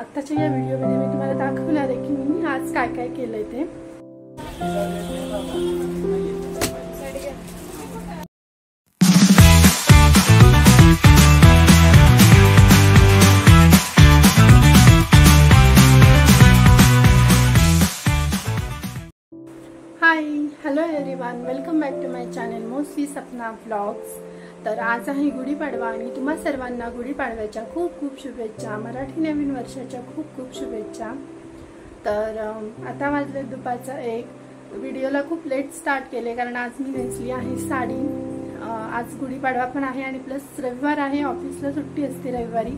आताच्या या व्हिडिओमध्ये मी तुम्हाला दाखवणार आहे की मी आज काय काय केलंय ते। Hi hello everyone, welcome back to my channel mostly Sapna vlogs. तर आज आहे गुढीपाडवा आणि तुम्हा सर्वांना गुढीपाडव्याच्या खूप खूप शुभेच्छा, मराठी नवीन वर्षाच्या खूप खूप शुभेच्छा। तर आता वाजले दुपारचं 1। व्हिडिओला खूप लेट स्टार्ट केले कारण आज मी नेसली आहे साडी। आज गुढीपाडवा पण आहे आणि प्लस रविवार आहे, ऑफिसला सुट्टी असते रविवारी।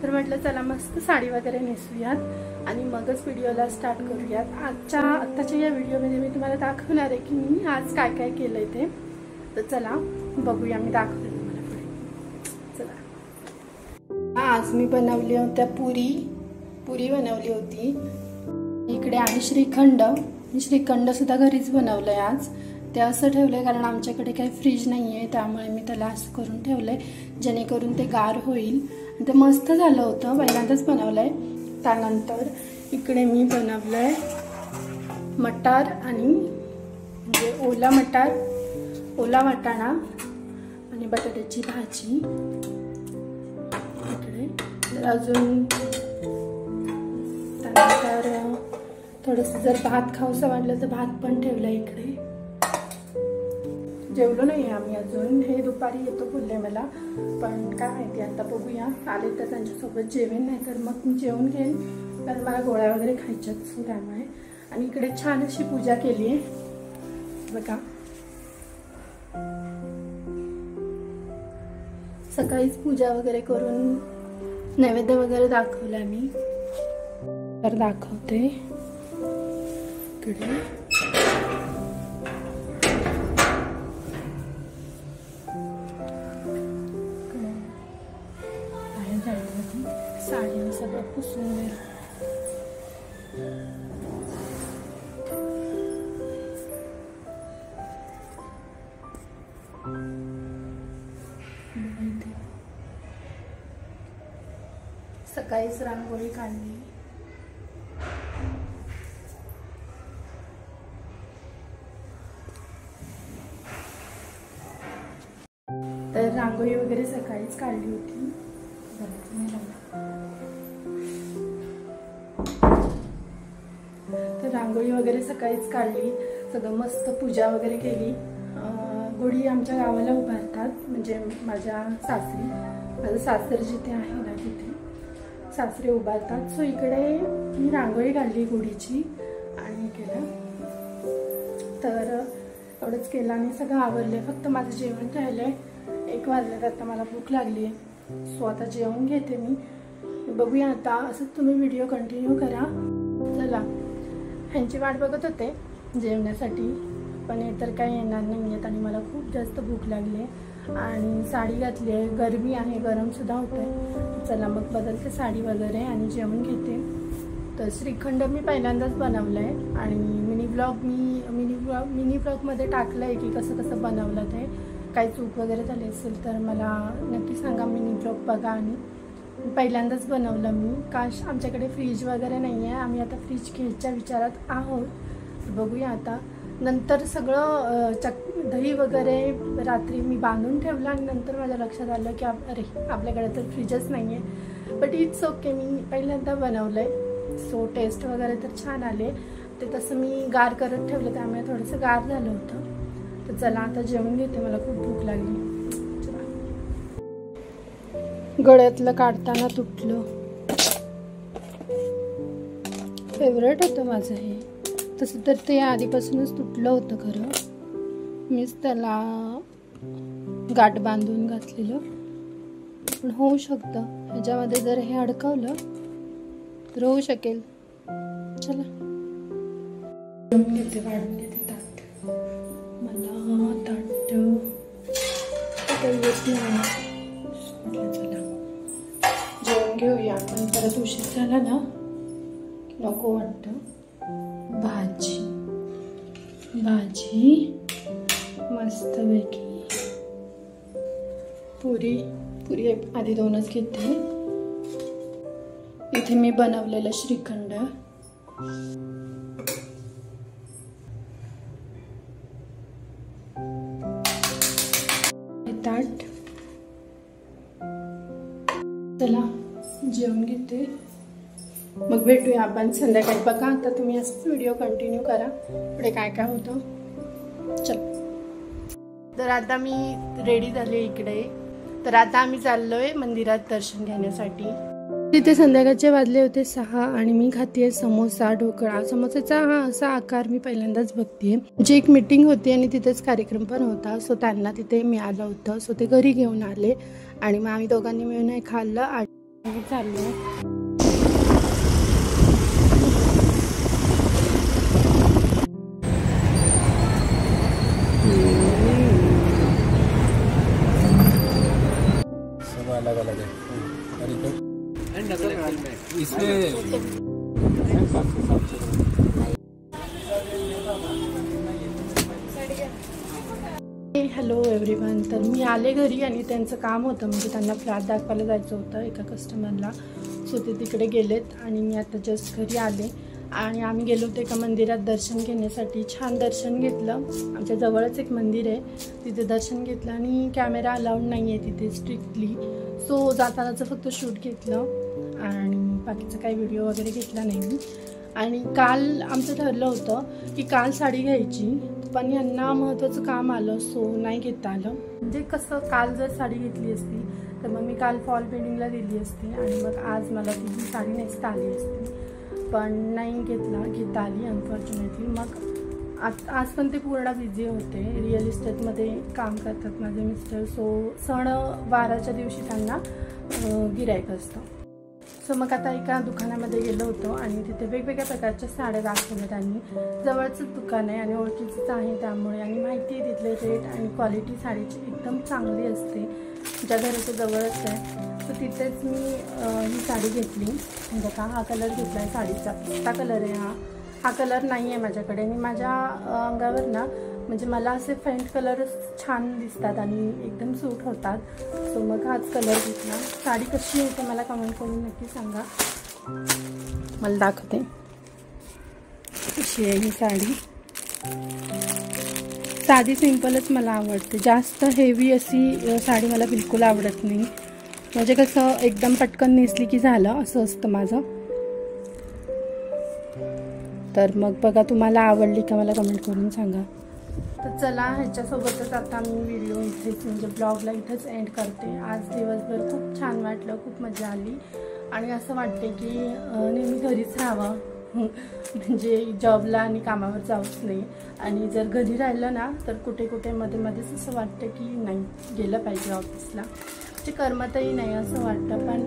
तर म्हटलं चला मस्त साडी वगैरे नेसूयात आणि मगच व्हिडिओला स्टार्ट करूयात। आत्ताच्या या व्हिडिओमध्ये मी तुम्हाला दाखवणार आहे की मी आज काय काय केलंय ते। तर चला बघूया, मी दाखवते तुम्हाला पुढे। चला, आज मी बनवली होत्या पुरी बनवली होती। इकडे आहे श्रीखंड। मी श्रीखंड सुद्धा घरीच बनवलंय आज। ते असं ठेवलंय कारण आमच्याकडे काही फ्रीज नाहीये, त्यामुळे मी त्याला असं करून ठेवलंय जेणेकरून ते गार होईल। ते मस्त झालं होतं, पहिल्यांदाच बनवलंय। त्यानंतर इकडे मी बनवलंय मटार आणि म्हणजे ओला मटार, ओला वाटाणा आणि बटाट्याची भाजी। इकडे तर अजून त्यानंतर थोडंसं जर भात खाऊसं वाटलं तर भात पण ठेवलंय इकडे। जेवलो नाही आम्ही अजून, हे दुपारी येतो बोलले मला, पण काय माहिती आता बघूया। आले तर त्यांच्यासोबत जेवेन, नाही तर मग मी जेवून घेईन कारण मला गोळ्या वगैरे खायच्याच त्यामुळे। आणि इकडे छान अशी पूजा केली आहे बघा। सकाळीच पूजा वगैरे करून नैवेद्य वगैरे दाखवला मी, तर दाखवते इकडे। साडी सगळं पुसून घ्या। सकाळीच रांगोळी काढली। तर रांगोळी वगैरे सकाळीच काढली होती। तर रांगोळी वगैरे सकाळीच काढली, सगळं मस्त पूजा वगैरे केली। गुढी आमच्या गावाला उभारतात, म्हणजे माझ्या सासरी, माझं सासर जिथे आहे ना तिथे सासरे उभारतात। सो इकडे मी रांगोळी काढली गुढीची आणि केलं। तर एवढंच केलं आणि सगळं आवरले, फक्त माझं जेवण राहिलंय। 1 वाजले, आता मला भूक लागली आहे। सो आता जेवण घेते मी, बघूया आता। असंच तुम्ही व्हिडिओ कंटिन्यू करा। चला, ह्यांची वाट बघत होते जेवण्यासाठी, पण हे तर काही येणार नाही आहेत आणि मला खूप जास्त भूक लागली आहे आणि साडी घातली आहे, गरमी आहे, गरमसुद्धा होतं आहे। चला मग बदलते साडी वगैरे आणि जेवण घेते। तर श्रीखंड मी पहिल्यांदाच बनवलं आहे आणि मिनी ब्लॉगमध्ये टाकलं आहे की कसं कसं बनवलं ते। काही चूक वगैरे झाली असेल तर मला नक्की सांगा, मिनी ब्लॉग बघा। आणि पहिल्यांदाच बनवलं मी, काश आमच्याकडे फ्रीज वगैरे नाही आहे, आम्ही आता फ्रीज घ्यायच्या विचारात आहोत। बघूया आता। नंतर सगळं दही वगैरे रात्री मी बांधून ठेवलं आणि नंतर माझ्या लक्षात आलं की अरे आपल्याकडे तर फ्रीजच नाही आहे। बट इट्स ओके, मी पहिल्यांदा बनवलं आहे। सो टेस्ट वगैरे तर छान आले। ते तसं मी गार करत ठेवलं, त्यामुळे थोडंसं गार झालं होतं। तर चला आता जेवण घेते, मला खूप भूक लागली। गळ्यातलं काढताना तुटलं, फेवरेट होतं माझं हे। तसं तर ते आधीपासूनच तुटलं होतं खरं, मीच त्याला गाठ बांधून घातलेलं, पण होऊ शकतं ह्याच्यामध्ये जर हे अडकवलं तर होऊ शकेल। चला घेते, वाढून घेते ताट। मला ताट येत नाही, चला जेवण घेऊया, पण परत उशीर झाला ना नको वाटतं। भाजी मस्तपैकी, पुरी आधी 2च घेते। इथे मी बनवलेलं श्रीखंड, ताट. चला जेवण घेते, मग भेटूया आपण संध्याकाळी. बघा आता तुम्ही असंच व्हिडिओ कंटिन्यू करा, पुढे काय काय होतं. चल, तर आता मी रेडी झाले इकडे. तर आता आम्ही चाललोय मंदिरात दर्शन घेण्यासाठी. तिथे संध्याकाळचे वाजले होते 6 आणि मी खातीये समोसा ढोकळा. समोसाचा हा असा आकार मी पहिल्यांदाच बघतेय. म्हणजे एक मीटिंग होती आणि तिथेच कार्यक्रम पण होता, सो त्यांना तिथे मिळालं होतं, सो ते घरी घेऊन आले आणि मग आम्ही दोघांनी मिळून हे खाल्लं आणि चाललो. अलग अलग है इसमें हॅलो एव्हरीवन. तर मी आले घरी आणि त्यांचं काम होतं, म्हणजे त्यांना फ्लॅट दाखवायला जायचं होतं एका कस्टमरला, सो ते तिकडे गेलेत आणि मी आता जस्ट घरी आले. आणि आम्ही गेलो होतो एका मंदिरात दर्शन घेण्यासाठी. छान दर्शन घेतलं. आमच्या जवळच एक मंदिर आहे, तिथे दर्शन घेतलं आणि कॅमेरा अलाउड नाही आहे तिथे स्ट्रिक्टली, सो जातानाचं फक्त शूट घेतलं आणि बाकीचं काही व्हिडिओ वगैरे घेतला नाही मी. आणि काल आमचं ठरलं होतं की काल साडी घ्यायची, पण यांना महत्त्वाचं काम आलं, सो नाही घेता आलं. म्हणजे कसं, काल जर साडी घेतली असती तर मग मी काल फॉल पेंटिंगला दिली असती आणि मग आज मला ती साडी नेसता आली असती, पण नाही घेता आली अनफॉर्च्युनेटली. मग आज पण ते पूर्ण बिझी होते, रिअल इस्टेटमध्ये काम करतात माझे मिस्टर, सो सण वाराच्या दिवशी त्यांना गिऱ्हाईक असतं. सो मग आता एका दुकानामध्ये गेलो होतो आणि तिथे वेगवेगळ्या प्रकारच्या साड्या दाखवल्या त्यांनी. जवळचंच दुकान आहे आणि ओळखीचंच आहे त्यामुळे, आणि माहिती आहे तिथले रेट आणि क्वालिटी साडीची एकदम चांगली असते, ज्या घराच्या जवळच आहे. सो तिथेच मी ही साडी घेतली. म्हणजे का हा कलर घेतला आहे साडीचा, पिस्ता कलर आहे हा कलर नाही आहे माझ्याकडे, आणि माझ्या अंगावर ना म्हणजे मला असे फेंट कलरच छान दिसतात आणि एकदम सूट होतात, सो मग हाच कलर घेतला. साडी कशी होते मला कमेंट करून नक्की सांगा, मला दाखवते कशी आहे ही साडी. साधी सिंपलच मला आवडते, जास्त हेवी अशी साडी मला बिलकुल आवडत नाही. म्हणजे कसं एकदम पटकन नेसली की झालं असं असतं माझं. तर मग बघा तुम्हाला आवडली का मला कमेंट करून सांगा. तर चला, ह्याच्यासोबतच आता मी व्हिडिओ इथेच म्हणजे ब्लॉगला इथेच एंड करते. आज दिवसभर खूप छान वाटलं, खूप मजा आली आणि असं वाटते की नेहमी घरीच राहावं, म्हणजे जॉबला आणि कामावर जाऊच नाही. आणि जर घरी राहिलं ना तर कुठे कुठे मध्ये मध्येच असं वाटतं की नाही गेलं पाहिजे ऑफिसला, म्हणजे करमतही नाही असं वाटतं, पण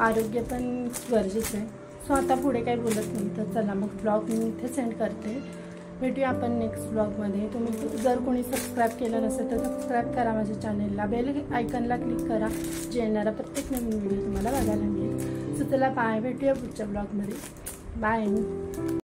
आरोग्य पण गरजेचं आहे. सो आता पुढे काही बोलत नाही, तर चला मग ब्लॉग मी इथे सेंड करते. भेटूया आपण नेक्स्ट ब्लॉगमध्ये. तुम्ही जर कोणी सबस्क्राईब केलं नसेल तर सबस्क्राईब करा माझ्या चॅनेलला, बेल आयकनला क्लिक करा, जे येणारा प्रत्येक नवीन व्हिडिओ तुम्हाला बघायला मिळेल. सो चला बाय, भेटूया पुढच्या ब्लॉगमध्ये. बाय.